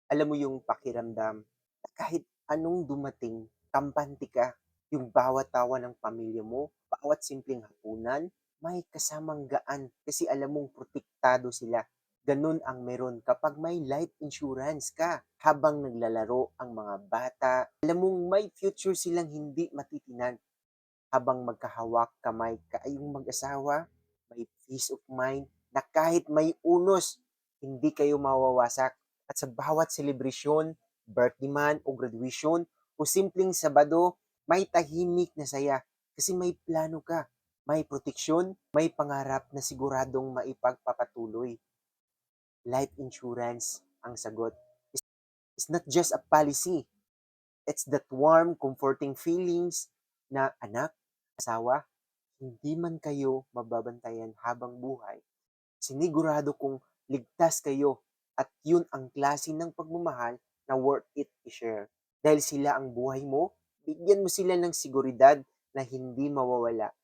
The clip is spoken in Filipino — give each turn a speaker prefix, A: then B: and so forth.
A: Alam mo yung pakiramdam na kahit anong dumating, kampante ka. Yung bawat tawa ng pamilya mo, bawat simpleng hapunan, may kasamang gaan kasi alam mong protektado sila. Ganun ang meron kapag may life insurance ka. Habang naglalaro ang mga bata, alam mong may future silang hindi matitinan. Habang magkahawak kamay kayong mag-asawa, may peace of mind na kahit may unos, hindi kayo mawawasak. At sa bawat celebration, birthday man o graduation o simpleng Sabado, may tahimik na saya kasi may plano ka, may proteksyon, may pangarap na siguradong maipagpapatuloy. Life insurance ang sagot. It's not just a policy. It's that warm, comforting feelings na anak, asawa, hindi man kayo mababantayan habang buhay, sinigurado kong ligtas kayo at yun ang klase ng pagmamahal na worth it i-share. Dahil sila ang buhay mo, bigyan mo sila ng seguridad na hindi mawawala.